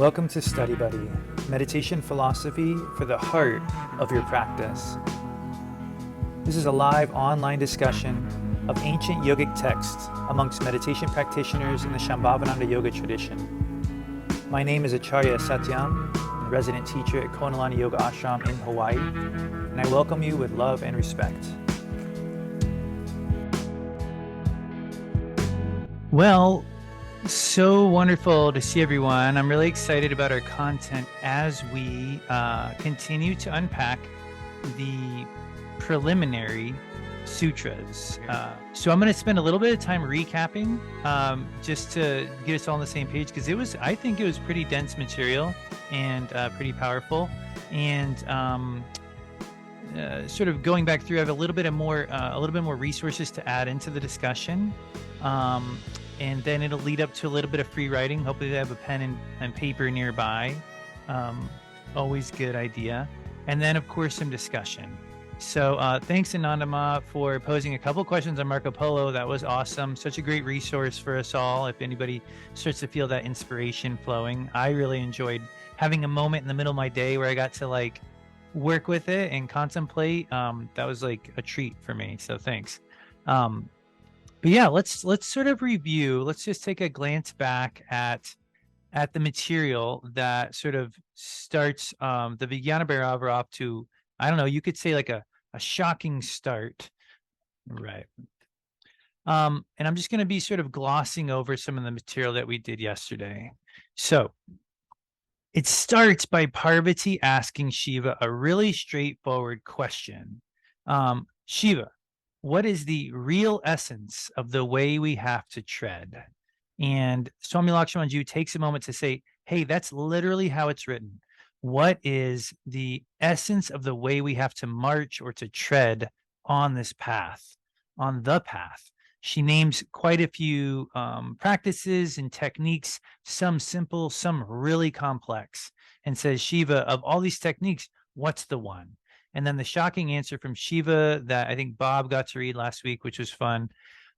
Welcome to Study Buddy, meditation philosophy for the heart of your practice. This is a live online discussion of ancient yogic texts amongst meditation practitioners in the Shambhavananda Yoga tradition. My name is Acharya Satyam, resident teacher at Konalani Yoga Ashram in Hawaii, and I welcome you with love and respect. Well, so wonderful to see everyone. I'm really excited about our content as we continue to unpack the preliminary sutras. So I'm going to spend a little bit of time recapping just to get us all on the same page, because I think it was pretty dense material and pretty powerful. And sort of going back through, I have a little bit more resources to add into the discussion. And then it'll lead up to a little bit of free writing. Hopefully they have a pen and paper nearby. Always good idea. And then, of course, some discussion. So thanks, Anandama, for posing a couple questions on Marco Polo. That was awesome. Such a great resource for us all. If anybody starts to feel that inspiration flowing, I really enjoyed having a moment in the middle of my day where I got to work with it and contemplate. That was like a treat for me. So thanks. But yeah, let's sort of review. Let's just take a glance back at the material that sort of starts the Vijnana Bhairava off to, I don't know, you could say like a shocking start, right? And I'm just going to be sort of glossing over some of the material that we did yesterday. So it starts by Parvati asking Shiva a really straightforward question. Shiva, what is the real essence of the way we have to tread? And Swami Lakshmanju takes a moment to say, hey, that's literally how it's written. What is the essence of the way we have to march or to tread on this path, on the path? She names quite a few practices and techniques, some simple, some really complex, and says, Shiva, of all these techniques, what's the one? And then the shocking answer from Shiva that I think Bob got to read last week, which was fun,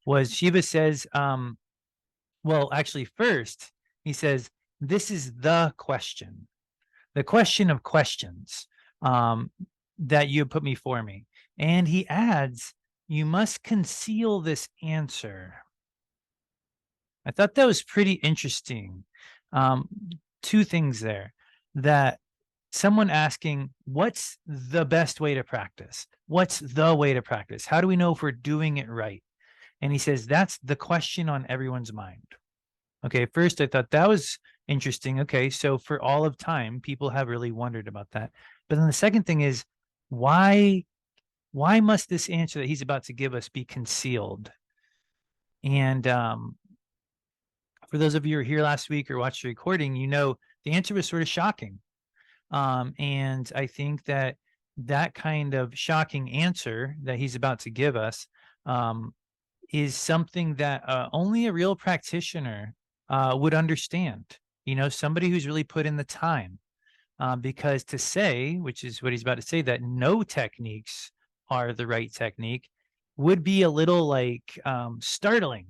was Shiva says, well, actually, first, he says, this is the question of questions that you put before me. And he adds, you must conceal this answer. I thought that was pretty interesting. Two things there, that someone asking, what's the best way to practice? What's the way to practice? How do we know if we're doing it right? And he says, that's the question on everyone's mind. Okay, first I thought that was interesting. Okay, so for all of time, people have really wondered about that. But then the second thing is, why must this answer that he's about to give us be concealed? And for those of you who were here last week or watched the recording, you know the answer was sort of shocking. And I think that kind of shocking answer that he's about to give us is something that only a real practitioner would understand. You know, somebody who's really put in the time. Because to say, which is what he's about to say, that no techniques are the right technique would be a little startling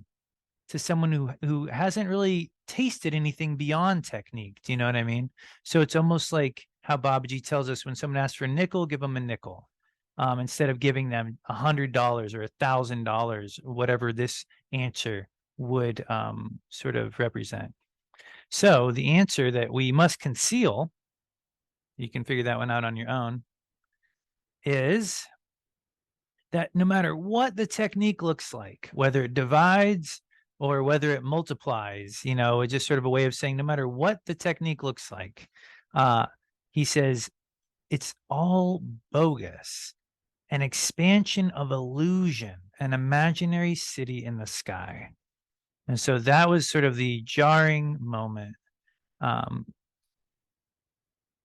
to someone who hasn't really tasted anything beyond technique. Do you know what I mean? So it's almost like how Babaji tells us, when someone asks for a nickel, give them a nickel, instead of giving them $100 or $1,000, whatever this answer would sort of represent. So the answer that we must conceal, you can figure that one out on your own, is that no matter what the technique looks like, whether it divides or whether it multiplies, you know, it's just sort of a way of saying no matter what the technique looks like, he says it's all bogus, an expansion of illusion, an imaginary city in the sky. And so that was sort of the jarring moment.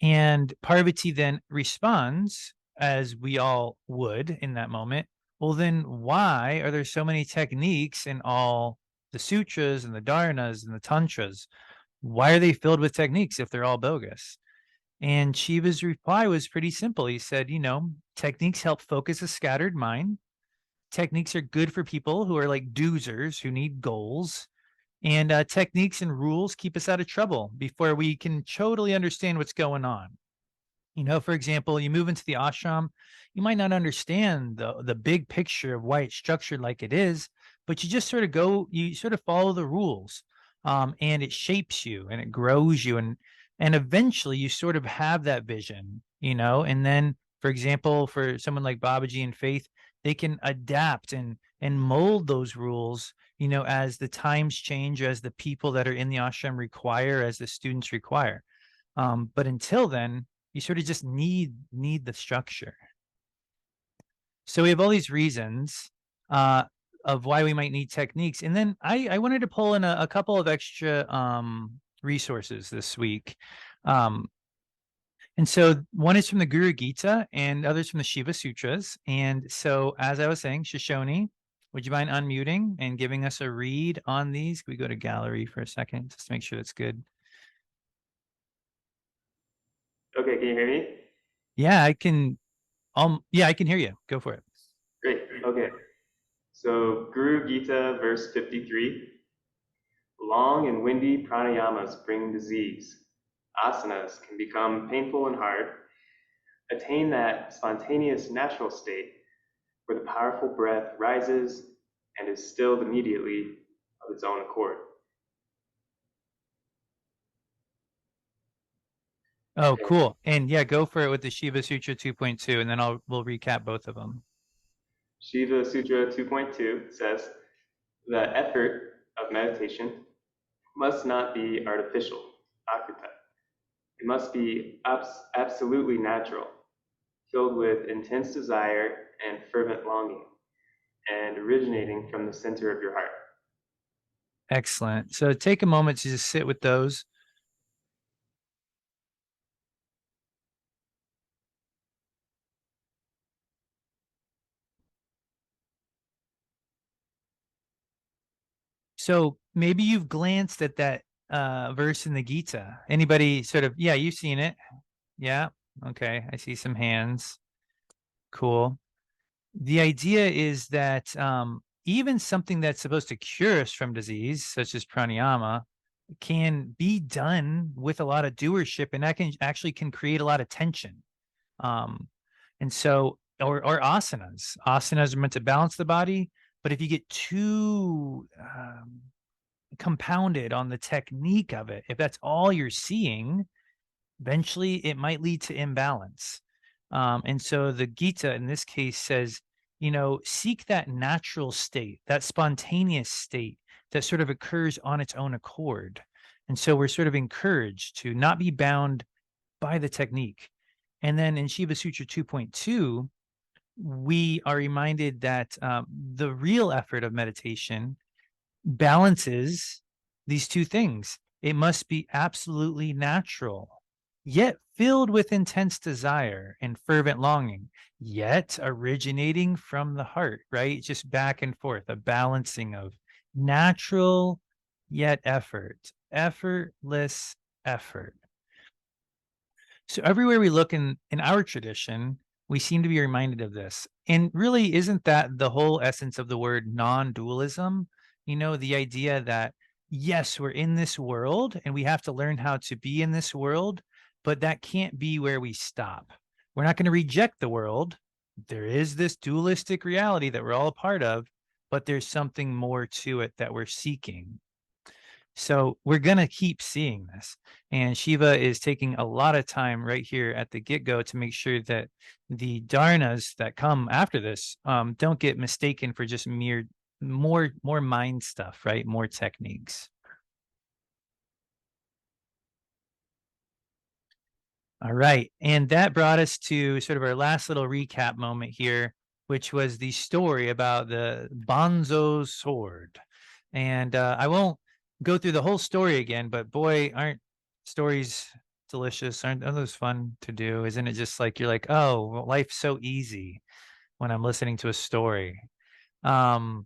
And Parvati then responds, as we all would in that moment, well, then why are there so many techniques in all the sutras and the dharnas and the tantras? Why are they filled with techniques if they're all bogus? And Shiva's reply was pretty simple. He said, you know, techniques help focus a scattered mind. Techniques are good for people who are like doozers, who need goals. And techniques and rules keep us out of trouble before we can totally understand what's going on. You know, for example, you move into the ashram, you might not understand the big picture of why it's structured like it is, but you just sort of go, you sort of follow the rules, and it shapes you and it grows you, and eventually you sort of have that vision, you know. And then, for example, for someone like Babaji and Faith, they can adapt and mold those rules, you know, as the times change, as the people that are in the ashram require, as the students require. But until then, you sort of just need the structure. So we have all these reasons uh, of why we might need techniques, and then I wanted to pull in a couple of extra resources this week. Um, and so one is from the Guru Gita and others from the Shiva Sutras. And so, as I was saying, Shoshone, would you mind unmuting and giving us a read on these? Can we go to gallery for a second just to make sure that's good? Okay, can you hear me? Yeah, I can. Yeah, I can hear you. Go for it. Great. Okay. So Guru Gita, verse 53. Long and windy pranayamas bring disease. Asanas can become painful and hard. Attain that spontaneous natural state where the powerful breath rises and is stilled immediately of its own accord. Oh, cool. And yeah, go for it with the Shiva Sutra 2.2, and then we'll recap both of them. Shiva Sutra 2.2 says, the effort of meditation must not be artificial, akrita. It must be absolutely natural, filled with intense desire and fervent longing, and originating from the center of your heart. Excellent. So take a moment to just sit with those. So maybe you've glanced at that verse in the Gita. Anybody sort of, yeah, you've seen it. Yeah. Okay. I see some hands. Cool. The idea is that even something that's supposed to cure us from disease, such as pranayama, can be done with a lot of doership, and that can create a lot of tension. Um, and so, or asanas. Asanas are meant to balance the body, but if you get too compounded on the technique of it, if that's all you're seeing, eventually it might lead to imbalance. And so the Gita in this case says, you know, seek that natural state, that spontaneous state that sort of occurs on its own accord. And so we're sort of encouraged to not be bound by the technique. And then in Shiva Sutra 2.2, we are reminded that the real effort of meditation balances these two things. It must be absolutely natural, yet filled with intense desire and fervent longing, yet originating from the heart, right? Just back and forth, a balancing of natural yet effortless effort. So everywhere we look in our tradition, we seem to be reminded of this. And really, isn't that the whole essence of the word non-dualism? You know, the idea that yes, we're in this world and we have to learn how to be in this world, but that can't be where we stop. We're not going to reject the world. There is this dualistic reality that we're all a part of, but there's something more to it that we're seeking. So we're going to keep seeing this. And Shiva is taking a lot of time right here at the get-go to make sure that the dharnas that come after this don't get mistaken for just more mind stuff, right? More techniques. All right. And that brought us to sort of our last little recap moment here, which was the story about the Bonzo sword. And I won't go through the whole story again, but boy, aren't stories delicious? Aren't those fun to do? Isn't it just like you're like, oh, well, life's so easy when I'm listening to a story. Um,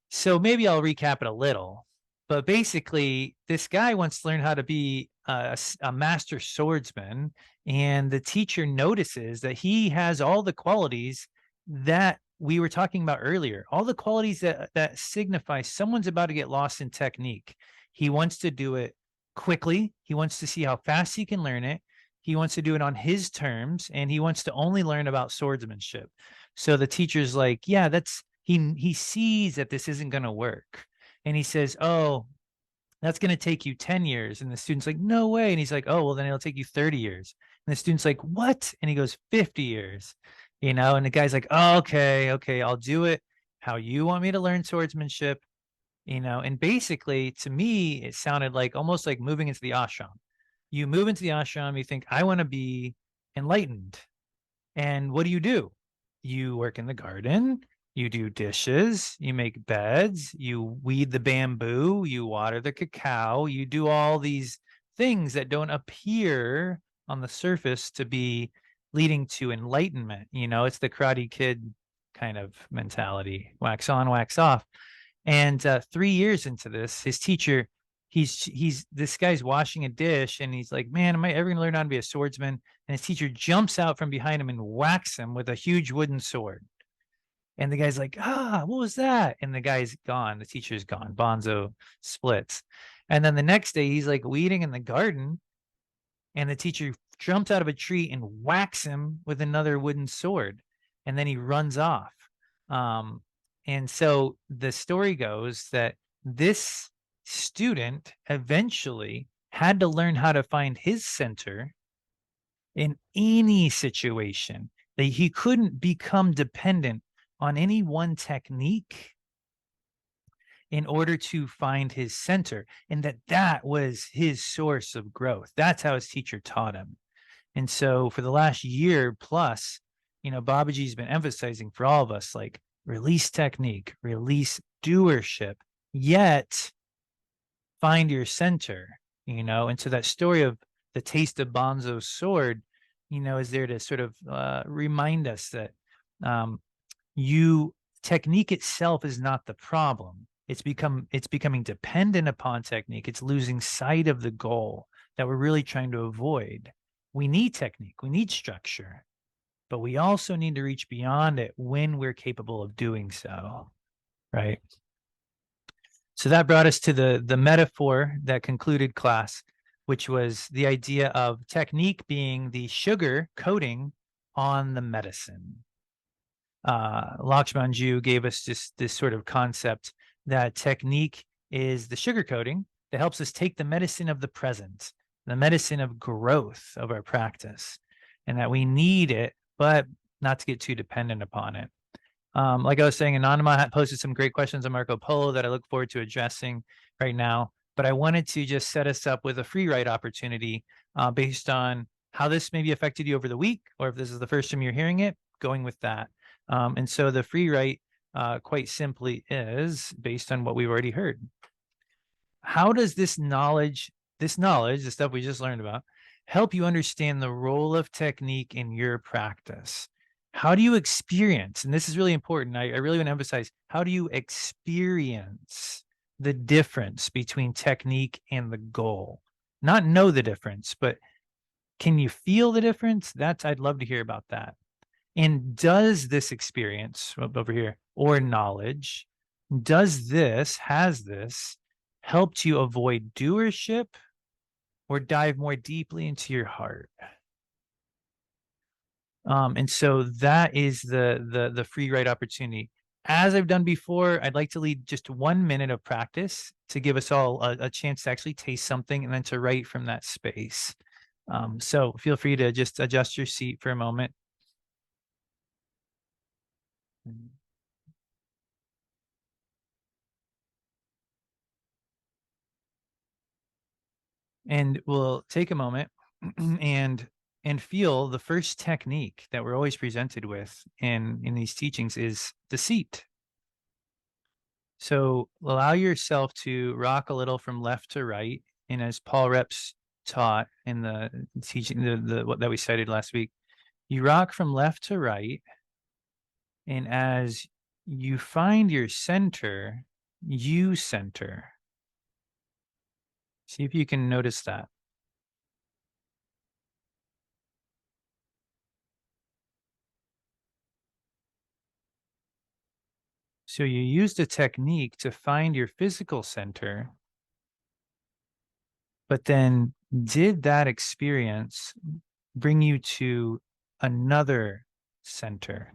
so maybe I'll recap it a little, but basically, this guy wants to learn how to be a master swordsman, and the teacher notices that he has all the qualities that we were talking about earlier, all the qualities that signify someone's about to get lost in technique. He wants to do it quickly. He wants to see how fast he can learn it. He wants to do it on his terms, and he wants to only learn about swordsmanship. So the teacher's like, yeah, that's he sees that this isn't going to work. And he says, oh, that's going to take you 10 years. And the student's like, no way. And he's like, oh, well, then it'll take you 30 years. And the student's like, what? And he goes, 50 years, and the guy's like, oh, okay, I'll do it how you want me to learn swordsmanship, and basically to me, it sounded like almost like moving into the ashram. You move into the ashram, you think, I want to be enlightened. And what do? You work in the garden, you do dishes, you make beds, you weed the bamboo, you water the cacao, you do all these things that don't appear on the surface to be leading to enlightenment. It's the Karate Kid kind of mentality, wax on, wax off. And 3 years into this, his teacher, he's this guy's washing a dish, and he's like, man, am I ever gonna learn how to be a swordsman? And his teacher jumps out from behind him and whacks him with a huge wooden sword. And the guy's like, what was that? And the guy's gone. The teacher's gone. Bonzo splits. And then the next day, he's like weeding in the garden, and the teacher jumps out of a tree and whacks him with another wooden sword. And then he runs off. Um, and so the story goes that this student eventually had to learn how to find his center in any situation, that he couldn't become dependent on any one technique in order to find his center, and that was his source of growth. That's how his teacher taught him. And so for the last year plus, Babaji's been emphasizing for all of us, like, release technique, release doership, yet find your center, And so that story of the taste of Bonzo's sword, is there to sort of remind us that technique itself is not the problem. It's becoming dependent upon technique. It's losing sight of the goal that we're really trying to avoid. We need technique, we need structure, but we also need to reach beyond it when we're capable of doing so, right? So that brought us to the metaphor that concluded class, which was the idea of technique being the sugar coating on the medicine. Lakshmanju gave us just this sort of concept that technique is the sugar coating that helps us take the medicine of the present, the medicine of growth of our practice, and that we need it, but not to get too dependent upon it. Like I was saying, Anonymous posted some great questions on Marco Polo that I look forward to addressing right now. But I wanted to just set us up with a free write opportunity based on how this maybe affected you over the week, or if this is the first time you're hearing it, going with that. And so the free write quite simply is based on what we've already heard. How does this knowledge, the stuff we just learned about, help you understand the role of technique in your practice? How do you experience, and this is really important, I really want to emphasize, how do you experience the difference between technique and the goal? Not know the difference, but can you feel the difference? I'd love to hear about that. And does this experience over here, or knowledge, has this helped you avoid doership or dive more deeply into your heart? And so that is the free write opportunity. As I've done before, I'd like to lead just 1 minute of practice to give us all a chance to actually taste something and then to write from that space. So feel free to just adjust your seat for a moment. And we'll take a moment and feel the first technique that we're always presented with in these teachings is deceit. So allow yourself to rock a little from left to right. And as Paul Reps taught in the teaching what that we cited last week, you rock from left to right. And as you find your center, you center. See if you can notice that. So you used a technique to find your physical center, but then did that experience bring you to another center?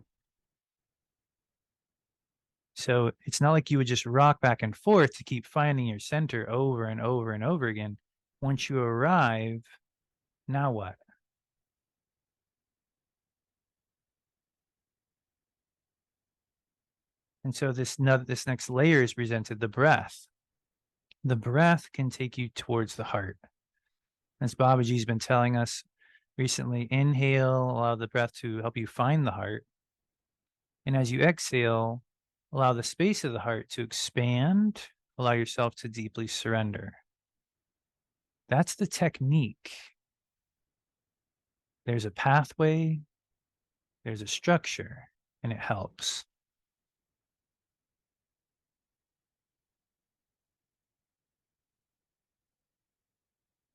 So it's not like you would just rock back and forth to keep finding your center over and over and over again. Once you arrive, now what? And so this next layer is presented, the breath. The breath can take you towards the heart. As Babaji's been telling us recently, inhale, allow the breath to help you find the heart. And as you exhale, allow the space of the heart to expand, allow yourself to deeply surrender. That's the technique. There's a pathway, there's a structure, and it helps.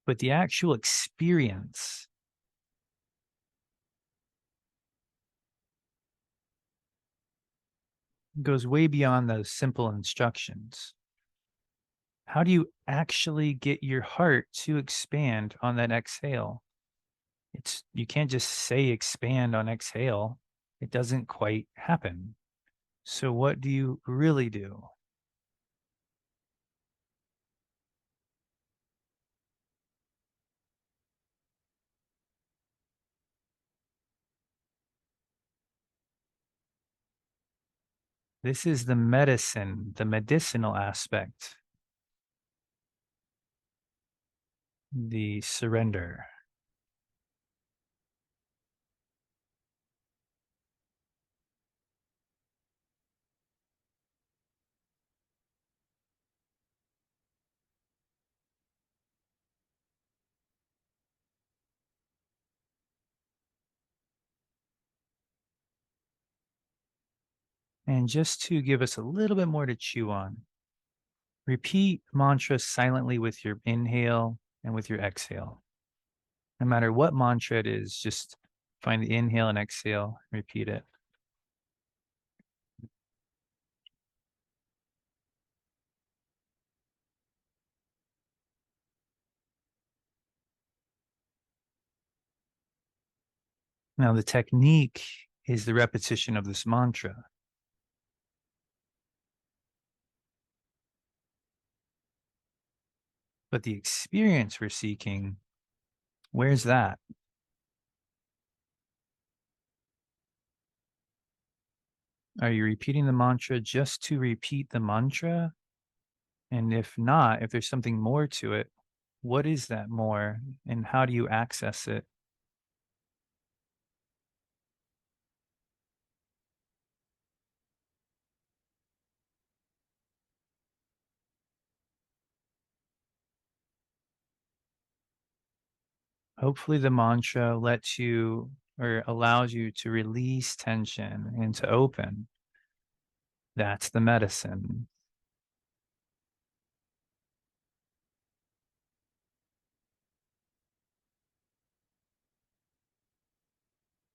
But the actual experience goes way beyond those simple instructions. How do you actually get your heart to expand on that exhale? You can't just say expand on exhale. It doesn't quite happen. So what do you really do? This is the medicine, the medicinal aspect, the surrender. And just to give us a little bit more to chew on, repeat mantra silently with your inhale and with your exhale. No matter what mantra it is, just find the inhale and exhale, repeat it. Now, the technique is the repetition of this mantra. But the experience we're seeking, where's that? Are you repeating the mantra just to repeat the mantra? And if not, if there's something more to it, what is that more and how do you access it? Hopefully, the mantra lets you or allows you to release tension and to open. That's the medicine.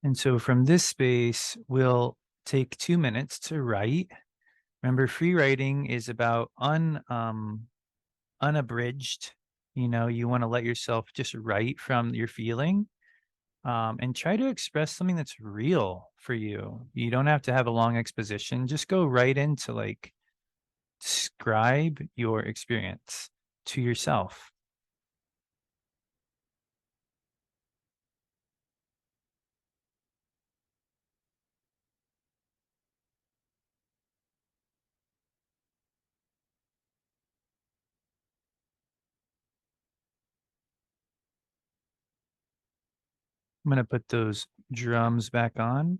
And so from this space, we'll take 2 minutes to write. Remember, free writing is about unabridged. You want to let yourself just write from your feeling, and try to express something that's real for you. You don't have to have a long exposition. Just go right into like describe your experience to yourself. I'm going to put those drums back on.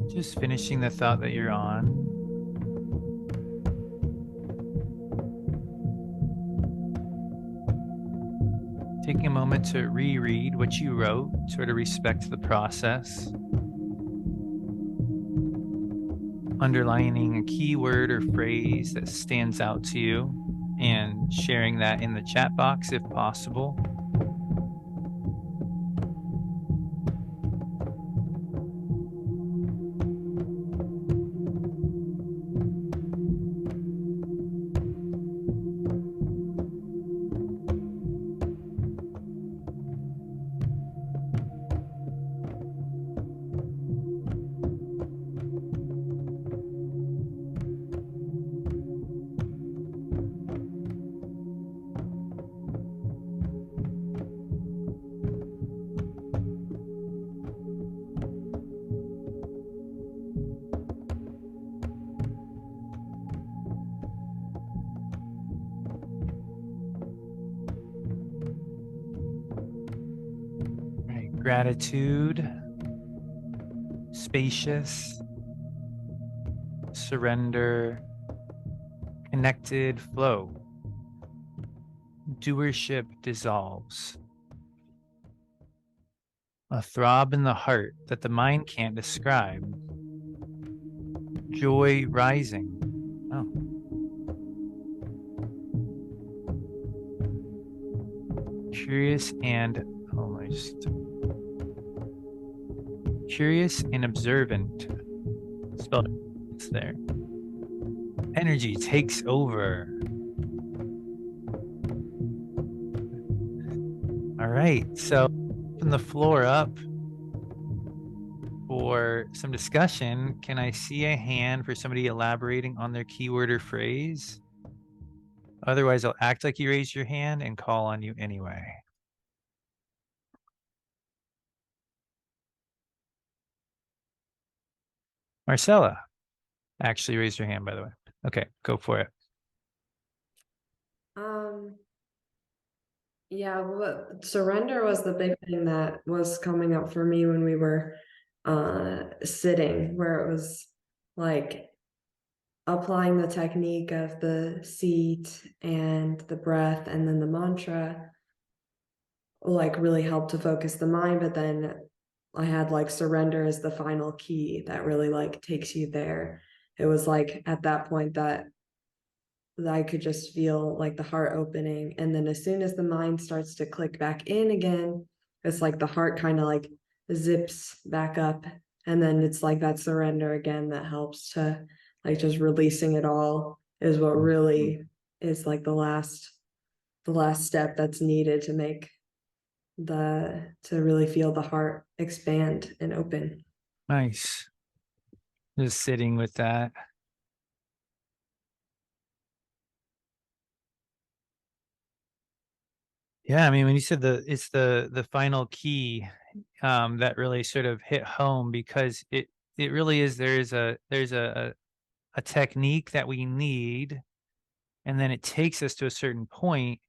Just finishing the thought that you're on. Taking a moment to reread what you wrote, sort of respect the process. Underlining a keyword or phrase that stands out to you and sharing that in the chat box if possible. Right. Gratitude, spacious, surrender, connected flow. Doership dissolves. A throb in the heart that the mind can't describe. Joy rising. Oh. Curious and curious and observant. Spelled it's there. Energy takes over. All right, so open the floor up for some discussion. Can I see a hand for somebody elaborating on their keyword or phrase? Otherwise, I'll act like you raised your hand and call on you anyway. Marcella actually raised her hand, by the way. Okay, go for it. Yeah, well, surrender was the big thing that was coming up for me when we were sitting, where it was like applying the technique of the seat and the breath and then the mantra like really helped to focus the mind, but then I had like surrender as the final key that really like takes you there. It was like at that point that I could just feel like the heart opening. And then as soon as the mind starts to click back in again, it's like the heart kind of like zips back up. And then it's like that surrender again that helps to like just releasing it all is what really is like the last step that's needed to make to really feel the heart expand and open. Nice. Just sitting with that. Yeah, I mean, when you said it's the final key, that really sort of hit home because it really is there's a technique that we need, and then it takes us to a certain point,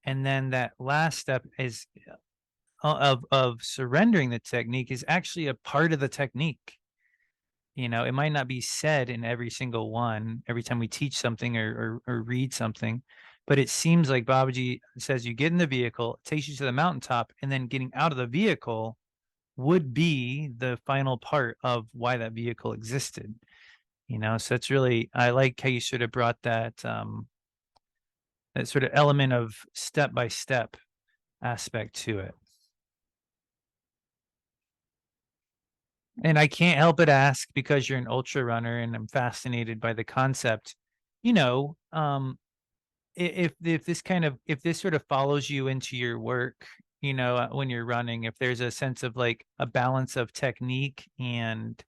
and then that last step is of surrendering the technique is actually a part of the technique. It might not be said in every single one every time we teach something or read something, but it seems like Babaji says you get in the vehicle, it takes you to the mountaintop, and then getting out of the vehicle would be the final part of why that vehicle existed. So it's really, I like how you sort of brought that sort of element of step by step aspect to it. And I can't help but ask, because you're an ultra runner and I'm fascinated by the concept, if this sort of follows you into your work, when you're running, if there's a sense of like a balance of technique and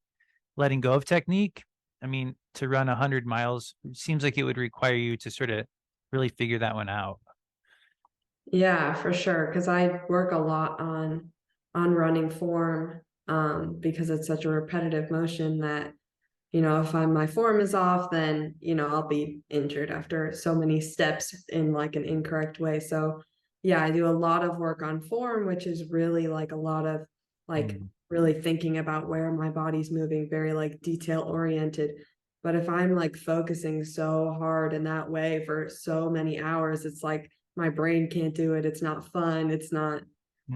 letting go of technique. I mean, to run 100 miles seems like it would require you to sort of really figure that one out. Yeah, for sure. Because I work a lot on running form, because it's such a repetitive motion that, if my form is off, then, I'll be injured after so many steps in like an incorrect way. So yeah, I do a lot of work on form, which is really like a lot of like really thinking about where my body's moving, very like detail oriented. But if I'm like focusing so hard in that way for so many hours, it's like my brain can't do it. It's not fun. It's not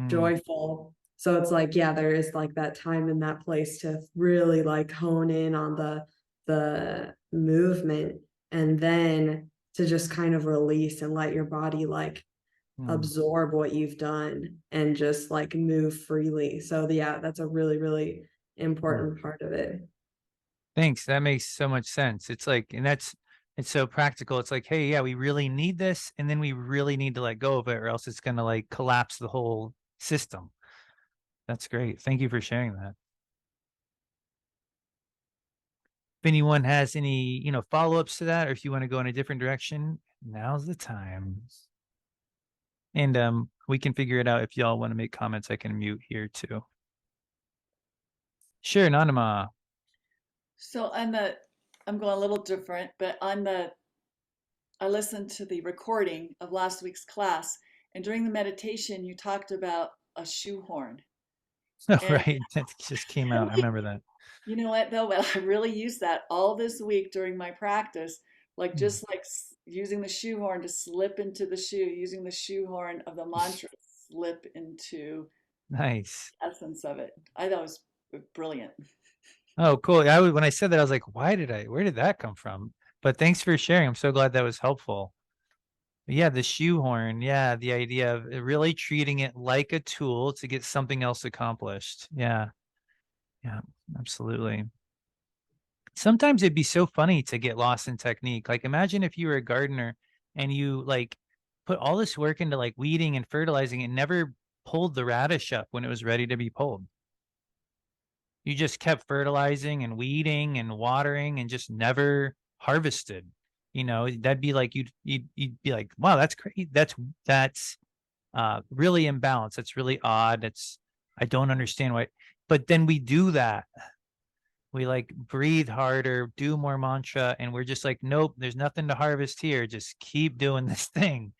joyful. So it's like, yeah, there is like that time in that place to really like hone in on the movement, and then to just kind of release and let your body like absorb what you've done and just like move freely. So yeah, that's a really, really important part of it. Thanks. That makes so much sense. It's like, and it's so practical. It's like, hey, yeah, we really need this, and then we really need to let go of it, or else it's going to like collapse the whole system. That's great. Thank you for sharing that. If anyone has any, follow-ups to that, or if you want to go in a different direction, now's the time. And we can figure it out. If y'all want to make comments, I can mute here too. Sure, Nanama. So I'm going a little different, but I listened to the recording of last week's class, and during the meditation, you talked about a shoehorn. Oh, And right. That just came out. I remember that. you know what, though? But I really used that all this week during my practice, like just like using the shoehorn to slip into the shoe, using the shoehorn of the mantra to slip into Nice. the essence of it. I thought it was brilliant. Oh, cool. When I said that, I was like, where did that come from? But thanks for sharing. I'm so glad that was helpful. Yeah, the shoehorn. Yeah, the idea of really treating it like a tool to get something else accomplished. Yeah. Yeah, absolutely. Sometimes it'd be so funny to get lost in technique. Like imagine if you were a gardener and you like put all this work into like weeding and fertilizing and never pulled the radish up when it was ready to be pulled. You just kept fertilizing and weeding and watering and just never harvested. That'd be like you'd be like, wow, that's great. That's really imbalanced. That's really odd. I don't understand why. But then we do that. We like breathe harder, do more mantra, and we're just like, nope, there's nothing to harvest here. Just keep doing this thing.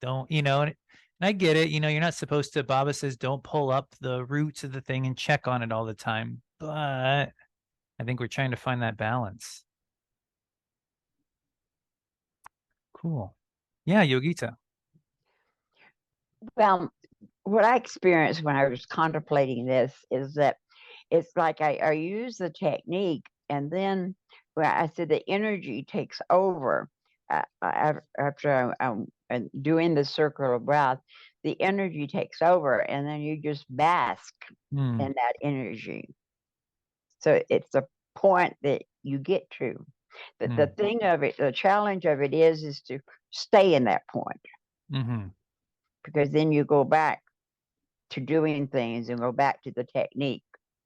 Don't, and I get it. You're not supposed to, Baba says, don't pull up the roots of the thing and check on it all the time. But I think we're trying to find that balance. Cool. Yeah, Yogita. Well, what I experienced when I was contemplating this is that it's like I use the technique, and then when I said the energy takes over after I'm doing the circle of breath, the energy takes over, and then you just bask in that energy. So it's a point that you get to. The thing of it, the challenge of it is to stay in that point. Because then you go back to doing things and go back to the technique,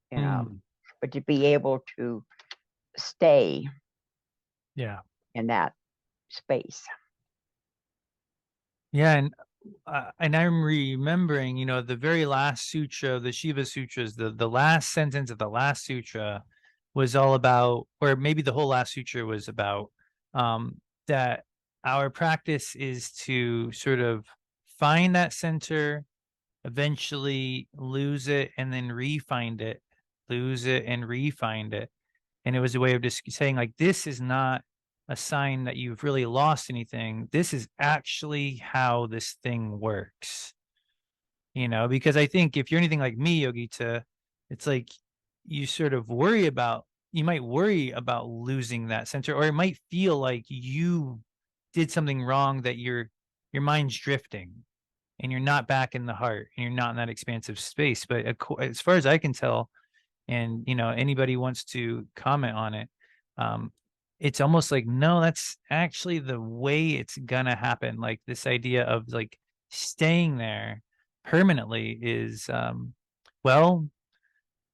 but to be able to stay in that space. Yeah, and I'm remembering, the very last sutra, the Shiva Sutras, the last sentence of the last sutra was all about, or maybe the whole last sutra was about, that our practice is to sort of find that center, eventually lose it, and then re-find it, lose it and re-find it. And it was a way of just saying like, this is not a sign that you've really lost anything. This is actually how this thing works. Because I think if you're anything like me, Yogita, it's like you sort of you might worry about losing that center, or it might feel like you did something wrong, that your mind's drifting and you're not back in the heart and you're not in that expansive space. But as far as I can tell, and anybody wants to comment on it, it's almost like, no, that's actually the way it's gonna happen. Like this idea of like staying there permanently is well,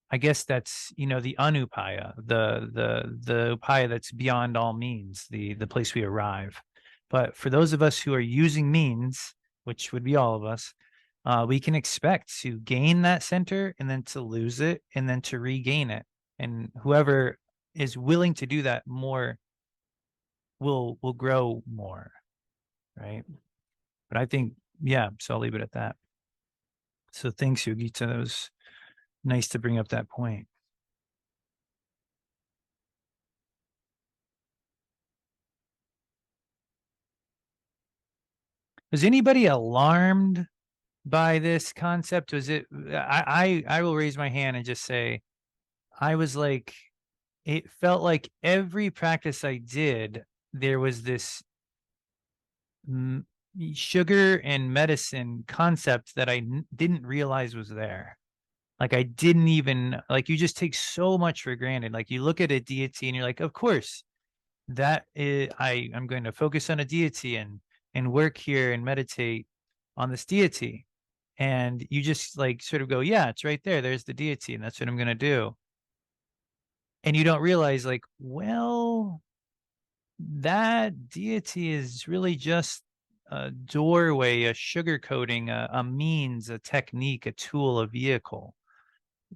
I guess that's the anupaya, the upaya that's beyond all means, the place we arrive. But for those of us who are using means, which would be all of us, we can expect to gain that center and then to lose it and then to regain it. And whoever is willing to do that more will grow more, right? But I think, yeah, so I'll leave it at that. So thanks, Yogita. That was nice to bring up that point. Was anybody alarmed by this concept? Was it, I will raise my hand and just say, I was like, it felt like every practice I did, there was this sugar and medicine concept that I didn't realize was there. Like I didn't even, like, you just take so much for granted. Like you look at a deity and you're like, of course, that is, I'm going to focus on a deity and work here and meditate on this deity. And you just like sort of go, yeah, it's right there. There's the deity, and that's what I'm going to do. And you don't realize, like, well, that deity is really just a doorway, a sugarcoating, a means, a technique, a tool, a vehicle.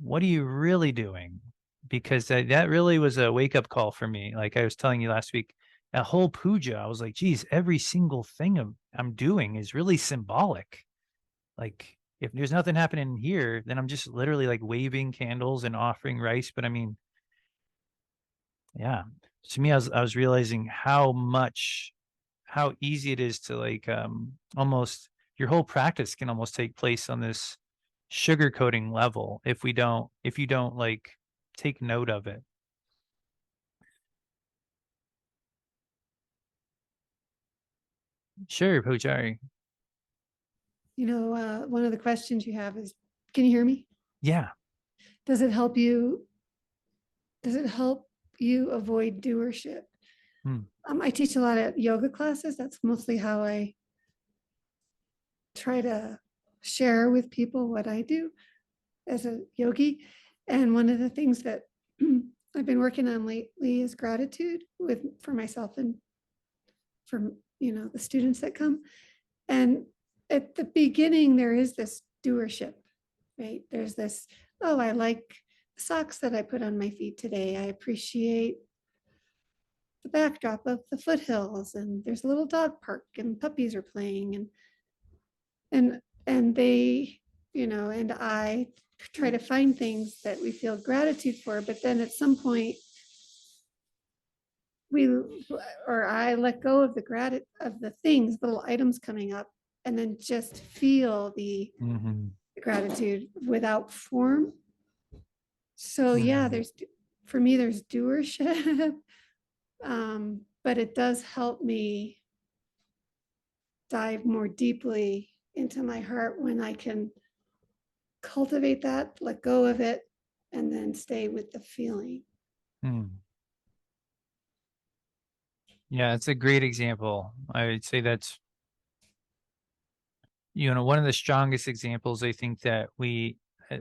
What are you really doing? Because that really was a wake up call for me. Like I was telling you last week, a whole puja, I was like, geez, every single thing I'm doing is really symbolic. Like if there's nothing happening here, then I'm just literally like waving candles and offering rice. But I mean, yeah, to me, I was realizing how easy it is to like almost your whole practice can almost take place on this sugarcoating level if you don't like take note of it. Sure, Pujari. One of the questions you have is, can you hear me? Yeah. Does it help you avoid doership? I teach a lot of yoga classes. That's mostly how I try to share with people what I do as a yogi. And one of the things that I've been working on lately is gratitude for myself and for the students that come. And at the beginning, there is this doership, right? There's this, oh, I like the socks that I put on my feet today. I appreciate the backdrop of the foothills, and there's a little dog park and puppies are playing, and they, and I try to find things that we feel gratitude for. But then at some point I let go of the things, little items coming up, and then just feel the gratitude without form. So yeah, for me there's doership, but it does help me dive more deeply into my heart when I can cultivate that, let go of it, and then stay with the feeling. Yeah, it's a great example. I would say that's one of the strongest examples I think that we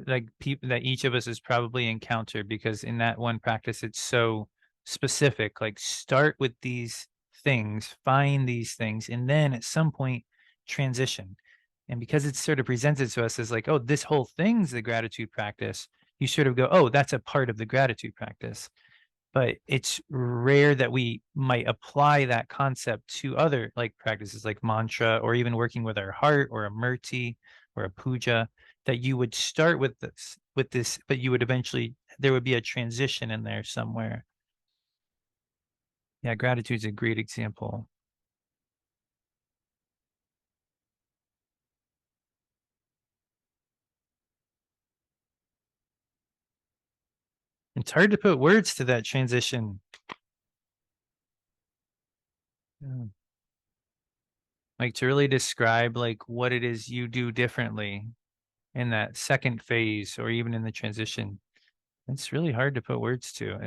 like people that each of us has probably encountered, because in that one practice it's so specific. Like start with these things, find these things, and then at some point transition. And because it's sort of presented to us as like, oh, this whole thing's the gratitude practice, you sort of go, oh, that's a part of the gratitude practice. But it's rare that we might apply that concept to other like practices like mantra, or even working with our heart, or a murti or a puja, that you would start with this, but you would eventually, there would be a transition in there somewhere. Yeah, gratitude's a great example. It's hard to put words to that transition. Yeah. Like to really describe like what it is you do differently in that second phase, or even in the transition. It's really hard to put words to.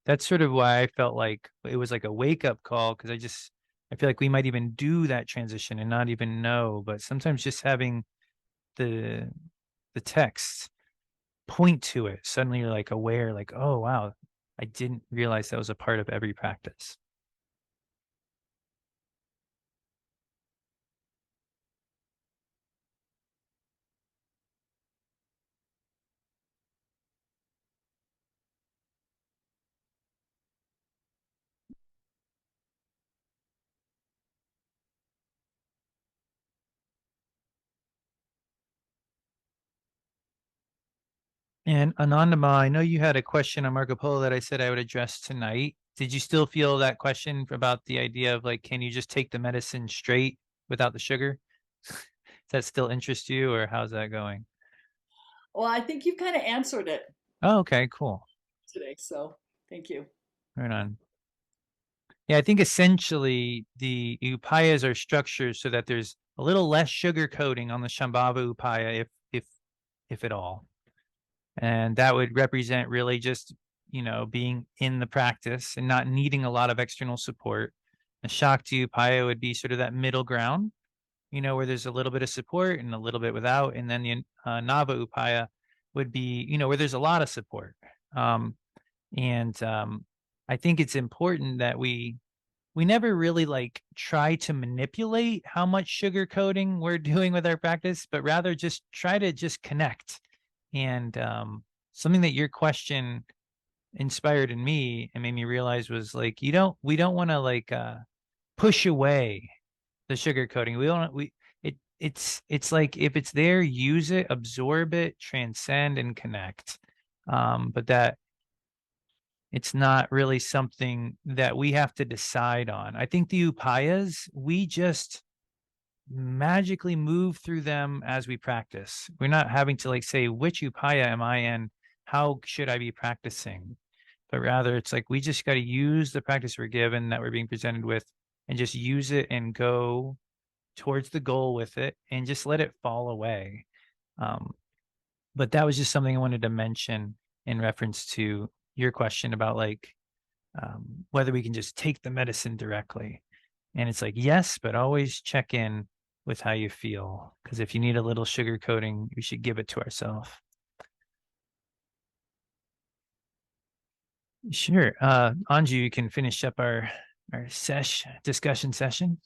That's sort of why I felt like it was like a wake up call, because I feel like we might even do that transition and not even know. But sometimes just having the text point to it, suddenly you're like aware, like, oh wow, I didn't realize that was a part of every practice. And Anandama, I know you had a question on Marco Polo that I said I would address tonight. Did you still feel that question about the idea of like, can you just take the medicine straight without the sugar? Does that still interest you, or how's that going? Well, I think you've kind of answered it Oh, okay, cool. today. So thank you. Right on. Yeah, I think essentially the upayas are structured so that there's a little less sugar coating on the Shambhava upaya, if at all. And that would represent really just, being in the practice and not needing a lot of external support. The Shakti upaya would be sort of that middle ground, where there's a little bit of support and a little bit without. And then the Nava upaya would be, where there's a lot of support. And I think it's important that we never really like try to manipulate how much sugar coating we're doing with our practice, but rather just try to just connect. And something that your question inspired in me and made me realize was like, we don't want to like push away the sugar coating. It's like if it's there, use it, absorb it, transcend, and connect. But that it's not really something that we have to decide on. I think the upayas, we just magically move through them as we practice. We're not having to like say, which upaya am I in? How should I be practicing? But rather it's like, we just got to use the practice we're given, that we're being presented with, and just use it and go towards the goal with it and just let it fall away. But that was just something I wanted to mention in reference to your question about like whether we can just take the medicine directly. And it's like, yes, but always check in with how you feel. Because if you need a little sugar coating, we should give it to ourselves. Sure. Anju, you can finish up our discussion session.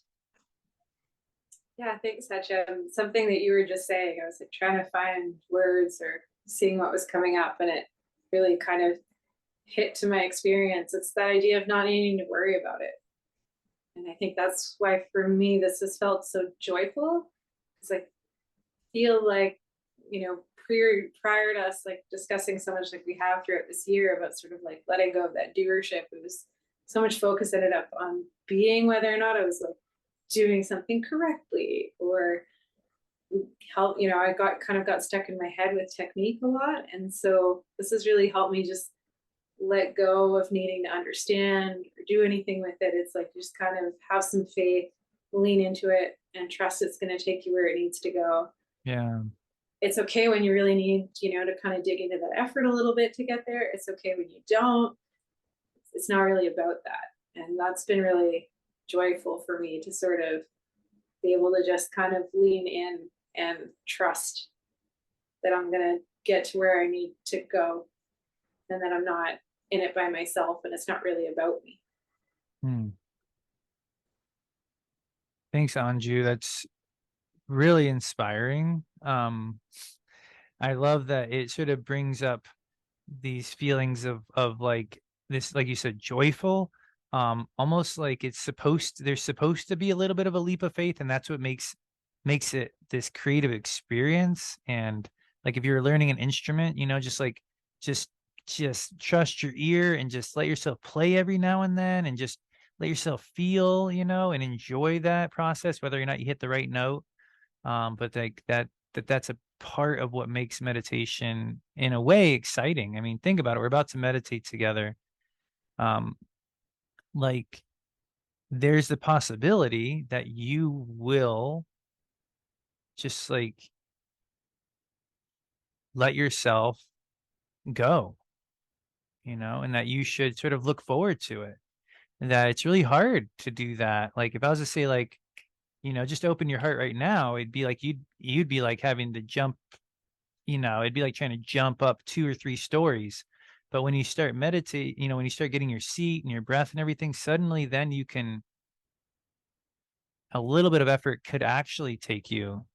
Yeah, thanks, Sachin. Something that you were just saying, I was like trying to find words or seeing what was coming up, and it really kind of hit to my experience. It's that idea of not needing to worry about it. And I think that's why for me this has felt so joyful, because I feel like, prior to us like discussing so much like we have throughout this year about sort of like letting go of that doership, it was so much focus ended up on being, whether or not I was like doing something correctly or help, I got stuck in my head with technique a lot. And so this has really helped me just let go of needing to understand or do anything with it. It's like just kind of have some faith, lean into it, and trust it's going to take you where it needs to go. Yeah. It's okay when you really need, to kind of dig into that effort a little bit to get there. It's okay when you don't. It's not really about that. And that's been really joyful for me to sort of be able to just kind of lean in and trust that I'm going to get to where I need to go, and that I'm not in it by myself and it's not really about me. Thanks, Anju. That's really inspiring. I love that it sort of brings up these feelings of like this, like you said, joyful, almost like there's supposed to be a little bit of a leap of faith, and that's what makes it this creative experience. And like if you're learning an instrument, just trust your ear and just let yourself play every now and then, and just let yourself feel, and enjoy that process, whether or not you hit the right note. But like that's a part of what makes meditation in a way exciting. I mean, think about it. We're about to meditate together. Like there's the possibility that you will just like let yourself go, and that you should sort of look forward to it. And that it's really hard to do that. Like if I was to say like, just open your heart right now, it'd be like you'd be like having to jump, it'd be like trying to jump up 2 or 3 stories. But when you start meditate, when you start getting your seat and your breath and everything, suddenly then a little bit of effort could actually take you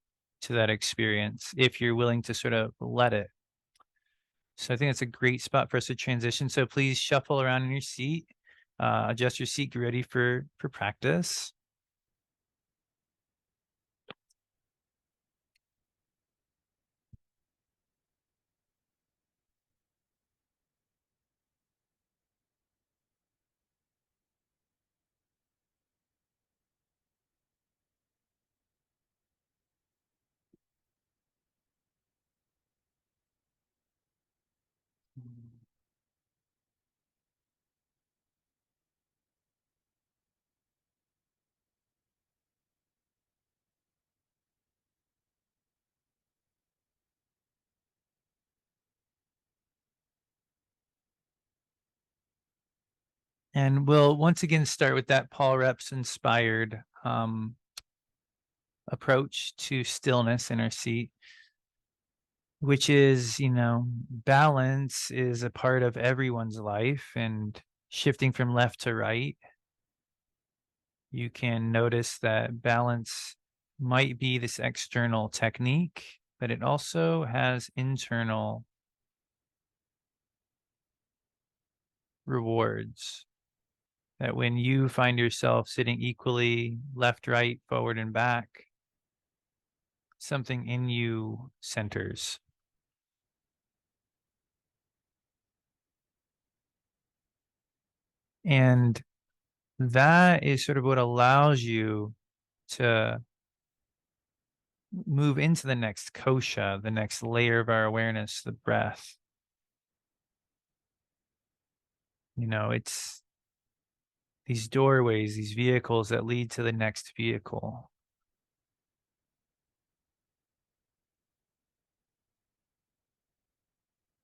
to that experience if you're willing to sort of let it. So I think it's a great spot for us to transition. So please shuffle around in your seat, adjust your seat, get ready for practice. And we'll once again start with that Paul Reps inspired approach to stillness in our seat, which is, balance is a part of everyone's life, and shifting from left to right, you can notice that balance might be this external technique, but it also has internal rewards. That when you find yourself sitting equally left, right, forward, and back, something in you centers. And that is sort of what allows you to move into the next kosha, the next layer of our awareness, the breath. It's these doorways, these vehicles that lead to the next vehicle.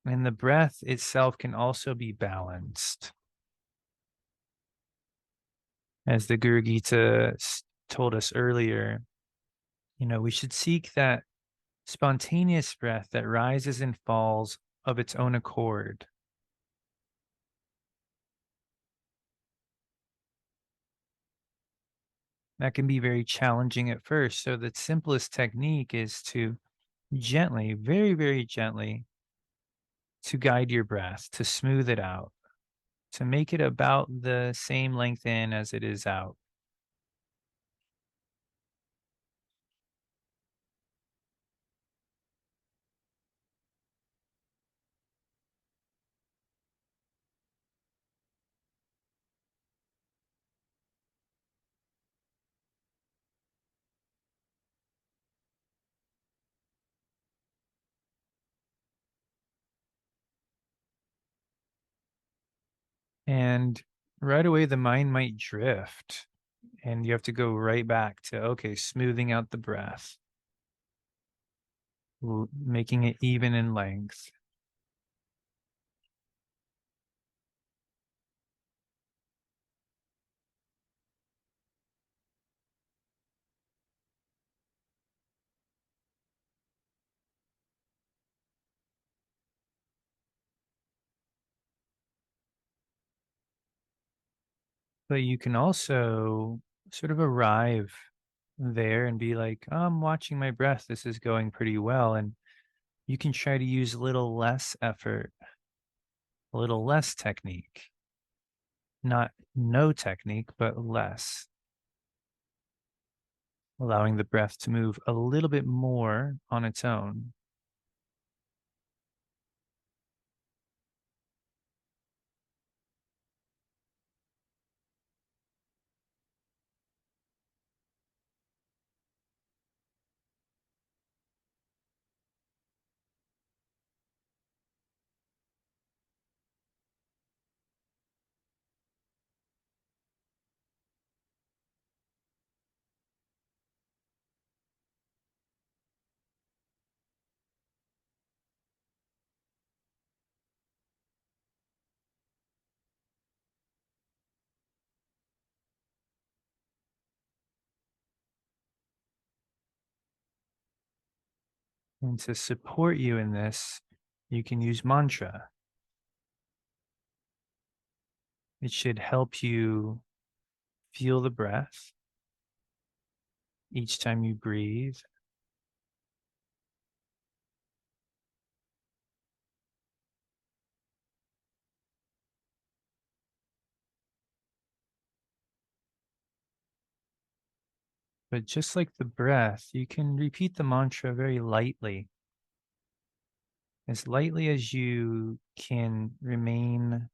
And the breath itself can also be balanced. As the Guru Gita told us earlier, we should seek that spontaneous breath that rises and falls of its own accord. That can be very challenging at first. So the simplest technique is to gently, very, very gently, to guide your breath, to smooth it out, to make it about the same length in as it is out. And right away, the mind might drift, and you have to go right back to, okay, smoothing out the breath, making it even in length. But you can also sort of arrive there and be like, oh, I'm watching my breath. This is going pretty well. And you can try to use a little less effort, a little less technique. Not no technique, but less. Allowing the breath to move a little bit more on its own. And to support you in this, you can use mantra. It should help you feel the breath each time you breathe. But just like the breath, you can repeat the mantra very lightly, as lightly as you can remain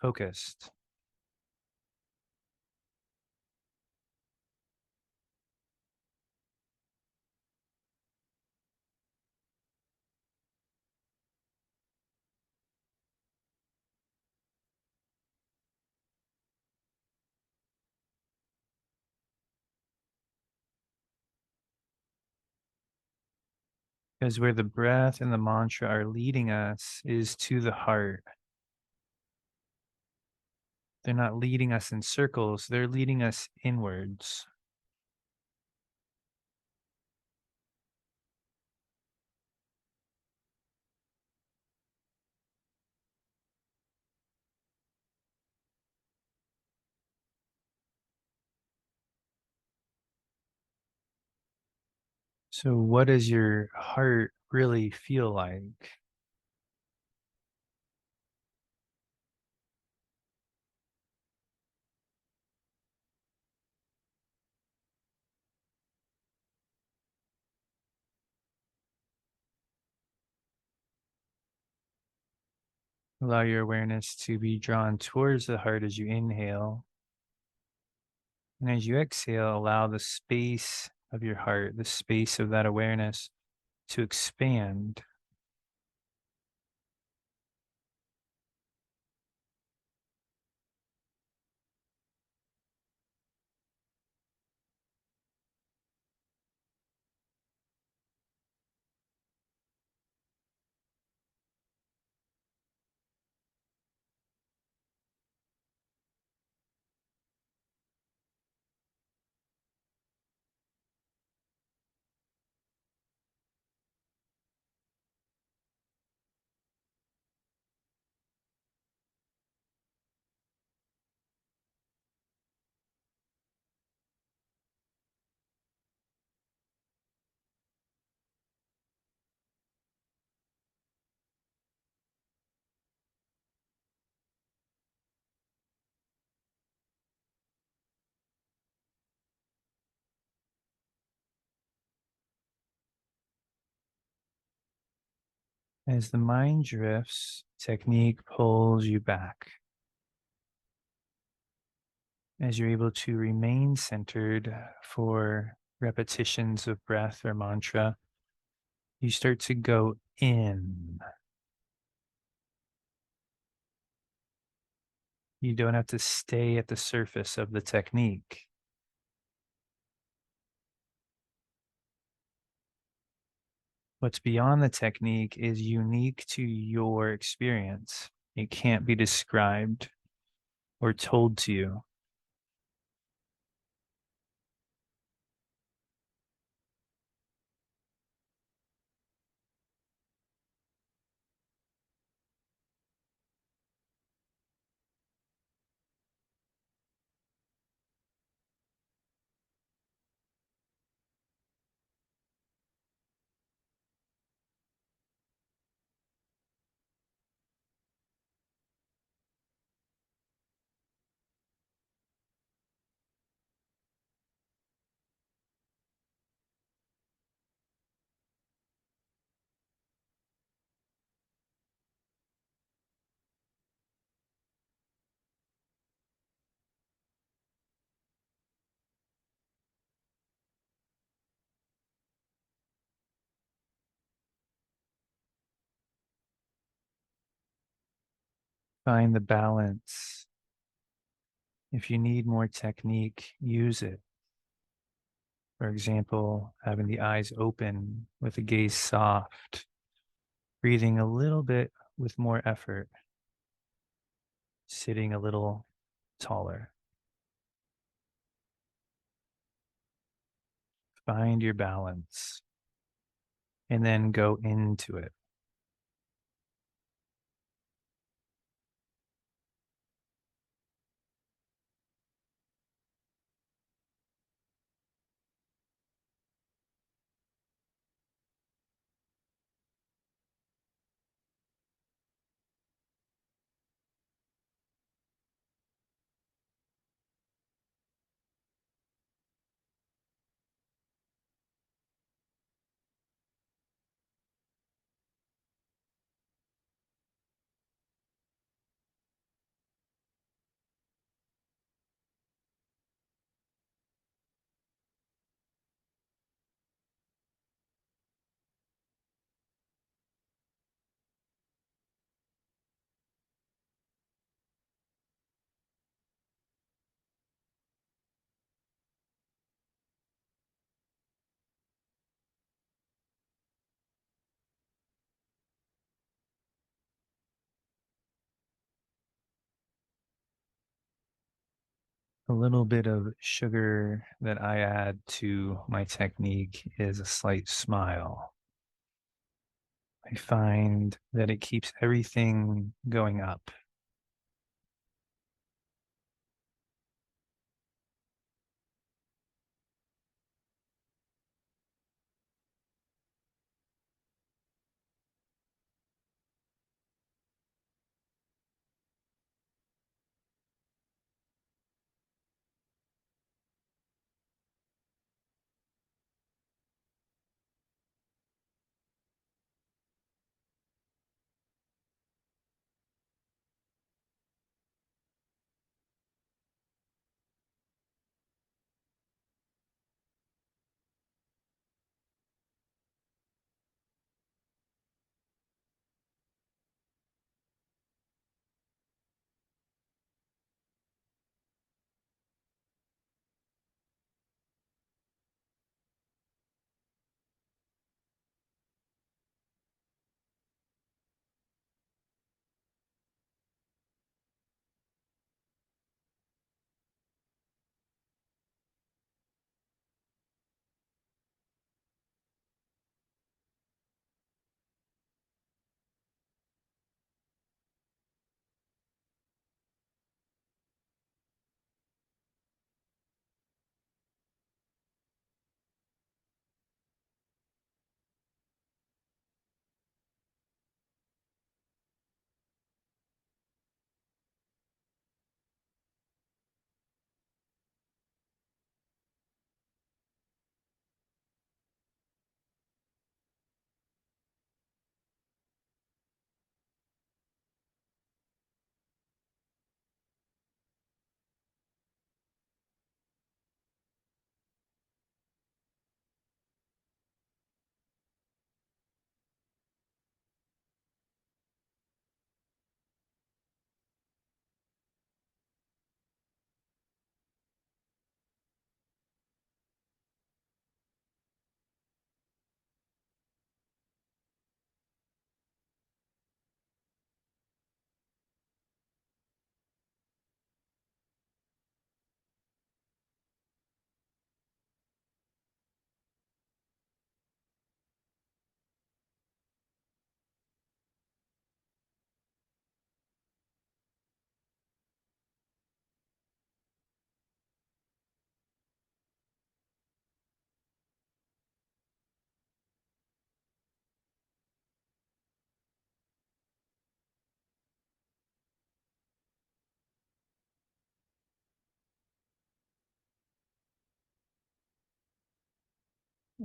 focused. Because where the breath and the mantra are leading us is to the heart. They're not leading us in circles, they're leading us inwards. So, what does your heart really feel like? Allow your awareness to be drawn towards the heart as you inhale. And as you exhale, allow the space of your heart, the space of that awareness to expand. As the mind drifts, technique pulls you back. As you're able to remain centered for repetitions of breath or mantra, you start to go in. You don't have to stay at the surface of the technique. What's beyond the technique is unique to your experience. It can't be described or told to you. Find the balance. If you need more technique, use it. For example, having the eyes open with the gaze soft, breathing a little bit with more effort, sitting a little taller. Find your balance and then go into it. A little bit of sugar that I add to my technique is a slight smile. I find that it keeps everything going up.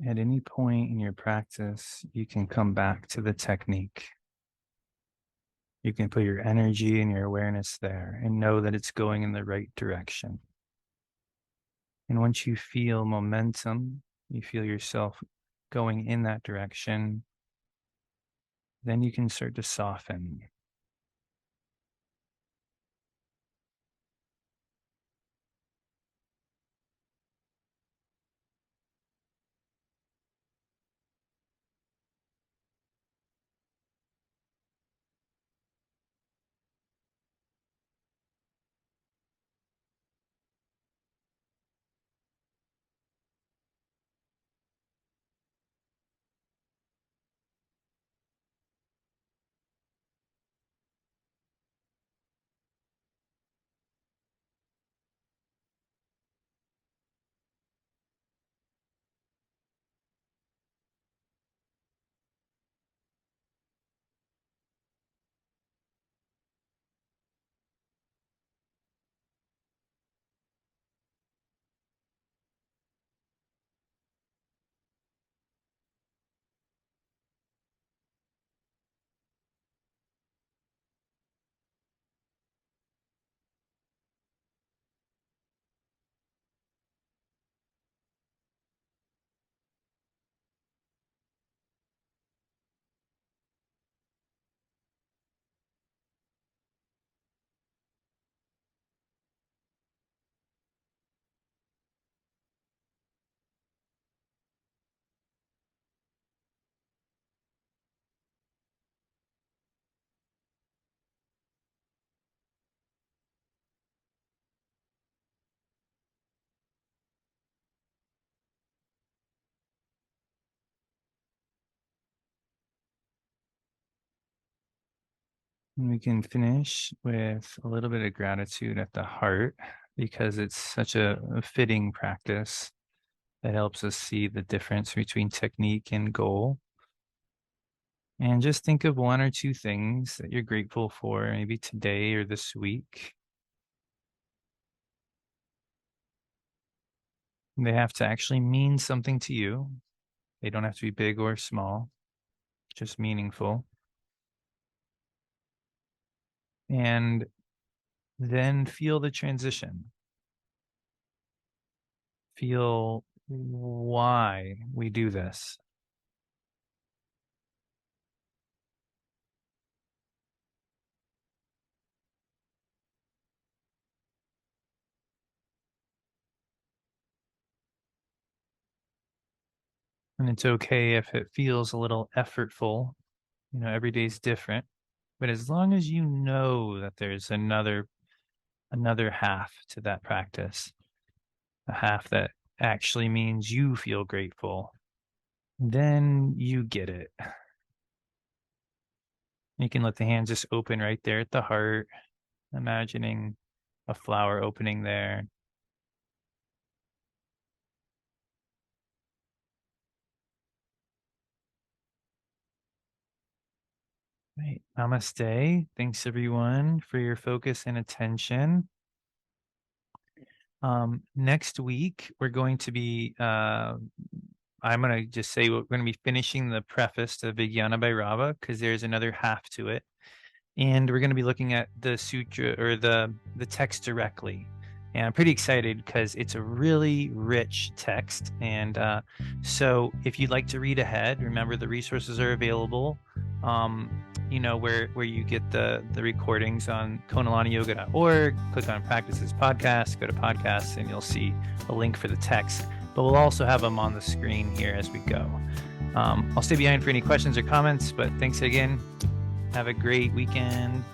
At any point in your practice, you can come back to the technique. You can put your energy and your awareness there and know that it's going in the right direction. And once you feel momentum, you feel yourself going in that direction, then you can start to soften. And we can finish with a little bit of gratitude at the heart, because it's such a fitting practice that helps us see the difference between technique and goal. And just think of one or two things that you're grateful for, maybe today or this week. They have to actually mean something to you. They don't have to be big or small, just meaningful. And then feel the transition. Feel why we do this. And it's okay if it feels a little effortful. You know, every day's different. But as long as you know that there's another half to that practice, a half that actually means you feel grateful, then you get it. You can let the hands just open right there at the heart, imagining a flower opening there. Right. Namaste. Thanks everyone for your focus and attention. Next week, we're going to be, I'm going to just say we're going to be finishing the preface to Vijnana Bhairava, because there's another half to it. And we're going to be looking at the sutra, or the text directly. And I'm pretty excited because it's a really rich text. And so if you'd like to read ahead, remember the resources are available. You know, where you get the recordings on konalaniyoga.org. Click on Practices Podcast, go to podcasts, and you'll see a link for the text. But we'll also have them on the screen here as we go. I'll stay behind for any questions or comments, but thanks again. Have a great weekend.